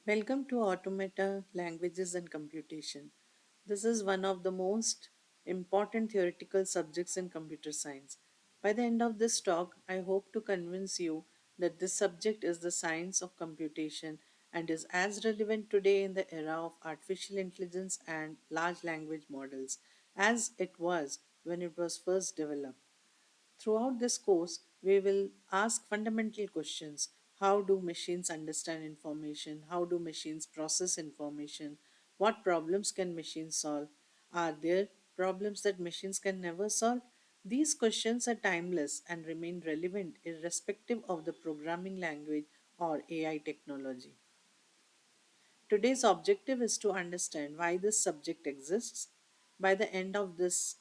Welcome to Automata Languages and Computation. This is one of the most important theoretical subjects in computer science. By the end of this talk, I hope to convince you that this subject is the science of computation and is as relevant today in the era of artificial intelligence and large language models as it was when it was first developed. Throughout this course, we will ask fundamental questions. How do machines understand information? How do machines process information? What problems can machines solve? Are there problems that machines can never solve? These questions are timeless and remain relevant irrespective of the programming language or AI technology. Today's objective is to understand why this subject exists. By the end of this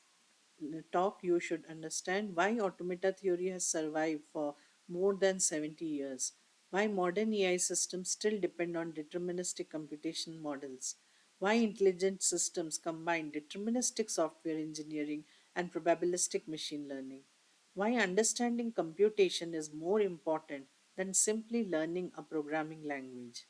talk, you should understand why automata theory has survived for more than 70 years, why modern AI systems still depend on deterministic computation models, why intelligent systems combine deterministic software engineering and probabilistic machine learning, why understanding computation is more important than simply learning a programming language.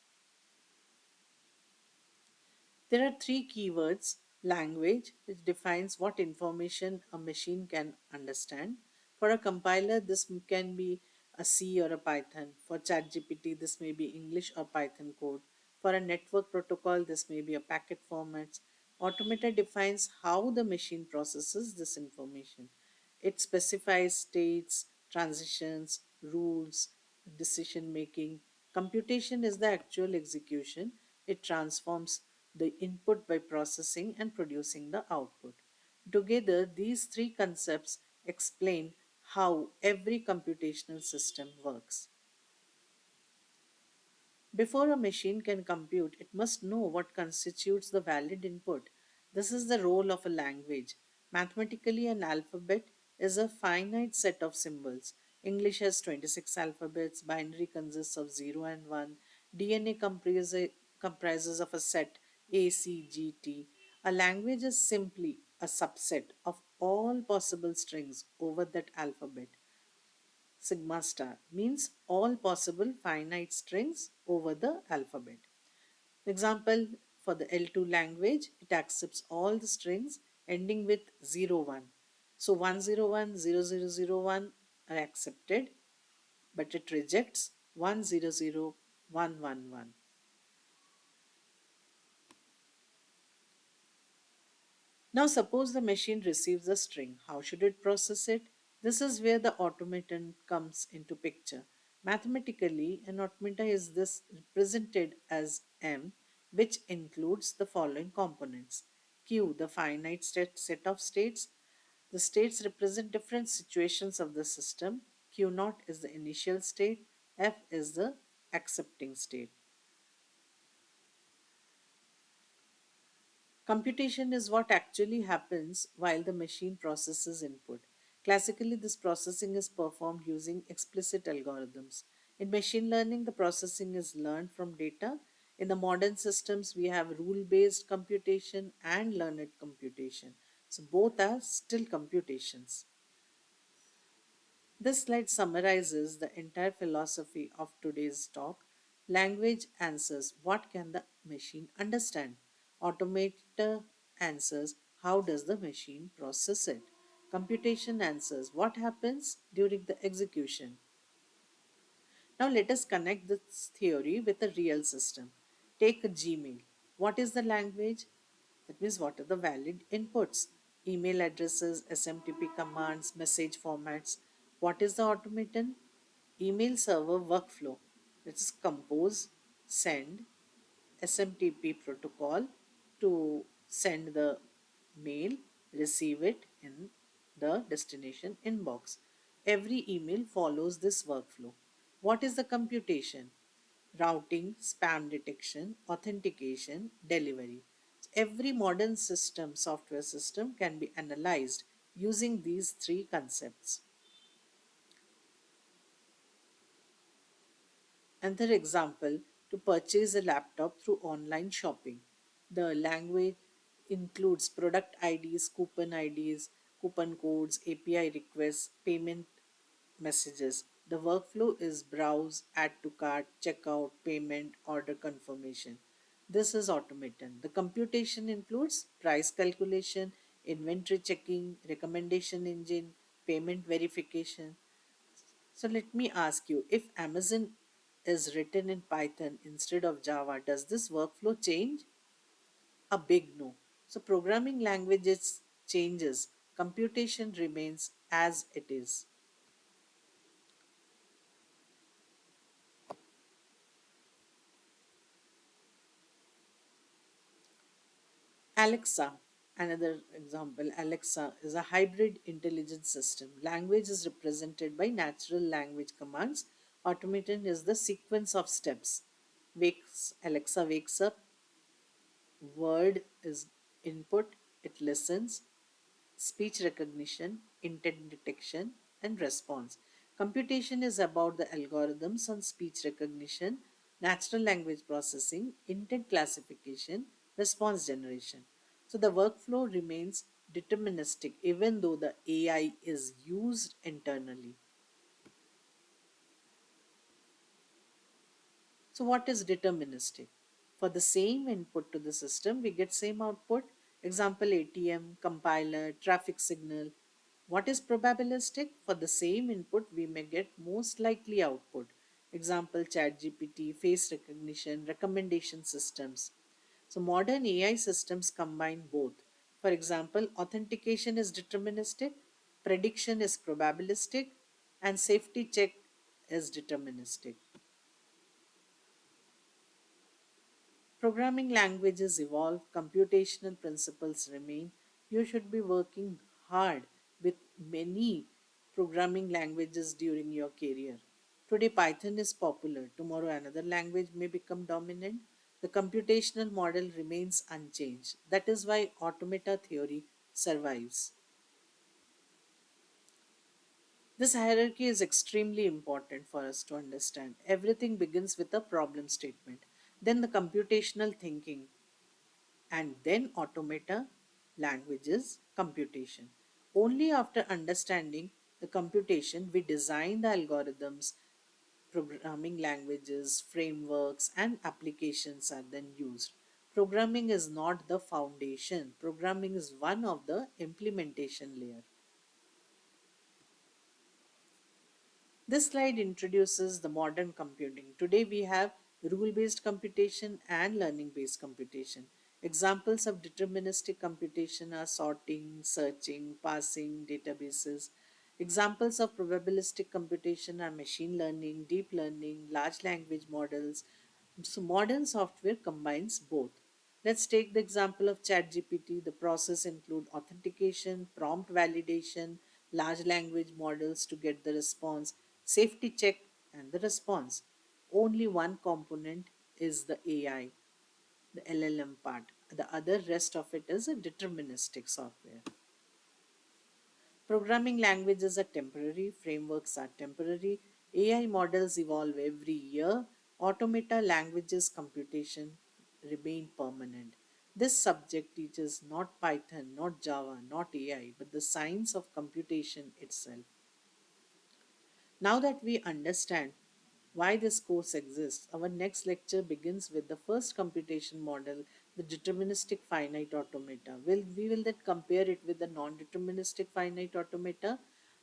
There are three keywords: language, which defines what information a machine can understand. For a compiler, this can be a C or a Python. For ChatGPT, this may be English or Python code. For a network protocol, this may be a packet formats. Automata defines how the machine processes this information. It specifies states, transitions, rules, decision making. Computation is the actual execution. It transforms the input by processing and producing the output. Together, these three concepts explain how every computational system works. Before a machine can compute, it must know what constitutes the valid input. This is the role of a language. Mathematically, an alphabet is a finite set of symbols. English has 26 alphabets, binary consists of 0 and 1, DNA comprises of a set A, C, G, T. A language is simply a subset of all possible strings over that alphabet. Sigma star means all possible finite strings over the alphabet. Example, for the L2 language, it accepts all the strings ending with 01. So 101, 0001 are accepted, but it rejects 100, 111. Now, suppose the machine receives a string. How should it process it? This is where the automaton comes into picture. Mathematically, an automata is this represented as M, which includes the following components: Q, the finite set of states. The states represent different situations of the system. Q naught is the initial state. F is the accepting state. Computation is what actually happens while the machine processes input. Classically, this processing is performed using explicit algorithms. In machine learning, the processing is learned from data. In the modern systems, we have rule based computation and learned computation. So, both are still computations. This slide summarizes the entire philosophy of today's talk. Language answers what can the machine understand. Automator answers how does the machine process it. Computation answers what happens during the execution. Now let us connect this theory with a real system. Take a Gmail. What is the language? That means what are the valid inputs? Email addresses, SMTP commands, message formats. What is the automaton? Email server workflow. Let's compose, send, SMTP protocol to send the mail, receive it in the destination inbox. Every email follows this workflow. What is the computation? Routing, spam detection, authentication, delivery. Every modern system, software system, can be analyzed using these three concepts. Another example, to purchase a laptop through online shopping. The language includes product IDs, coupon codes, API requests, payment messages. The workflow is browse, add to cart, checkout, payment, order confirmation. This is automated. The computation includes price calculation, inventory checking, recommendation engine, payment verification. So let me ask you, if Amazon is written in Python instead of Java, does this workflow change? A big no. So programming languages changes, computation remains as it is. Alexa, another example, Alexa is a hybrid intelligence system. Language is represented by natural language commands. Automaton is the sequence of steps. Alexa wakes up, word is input, it listens, speech recognition, intent detection, and response. Computation is about the algorithms on speech recognition, natural language processing, intent classification, response generation. So the workflow remains deterministic even though the AI is used internally. So, what is deterministic? For the same input to the system, we get same output. Example ATM, compiler, traffic signal. What is probabilistic? For the same input, we may get most likely output. Example ChatGPT, face recognition, recommendation systems. So, modern AI systems combine both. For example, authentication is deterministic, prediction is probabilistic, and safety check is deterministic. Programming languages evolve, computational principles remain. You should be working hard with many programming languages during your career. Today, Python is popular. Tomorrow, another language may become dominant. The computational model remains unchanged. That is why automata theory survives. This hierarchy is extremely important for us to understand. Everything begins with a problem statement, then the computational thinking, and then automata, languages, computation. Only after understanding the computation, we design the algorithms, programming languages, frameworks, and applications are then used. Programming is not the foundation, programming is one of the implementation layer. This slide introduces the modern computing. Today we have rule based computation and learning based computation. Examples of deterministic computation are sorting, searching, parsing, databases. Examples of probabilistic computation are machine learning, deep learning, large language models. So modern software combines both. Let's take the example of ChatGPT. The process include authentication, prompt validation, large language models to get the response, safety check, and the response. Only one component is the AI, the LLM part. The other rest of it is a deterministic software. Programming languages are temporary, frameworks are temporary, AI models evolve every year, automata languages computation remain permanent. This subject teaches not Python, not Java, not AI, but the science of computation itself. Now that we understand why this course exists, our next lecture begins with the first computation model, the deterministic finite automata. We will then compare it with the non deterministic finite automata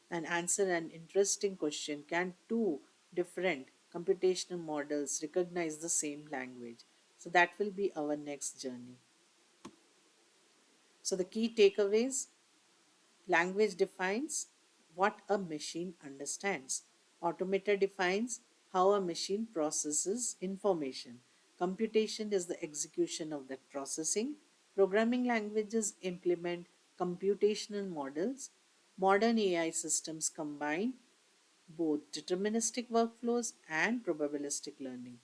and answer an interesting question: can two different computational models recognize the same language? So, that will be our next journey. So, the key takeaways: language defines what a machine understands. Automata defines how a machine processes information. Computation is the execution of that processing. Programming languages implement computational models. Modern AI systems combine both deterministic workflows and probabilistic learning.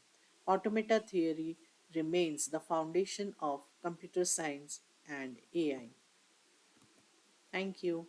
Automata theory remains the foundation of computer science and AI. Thank you.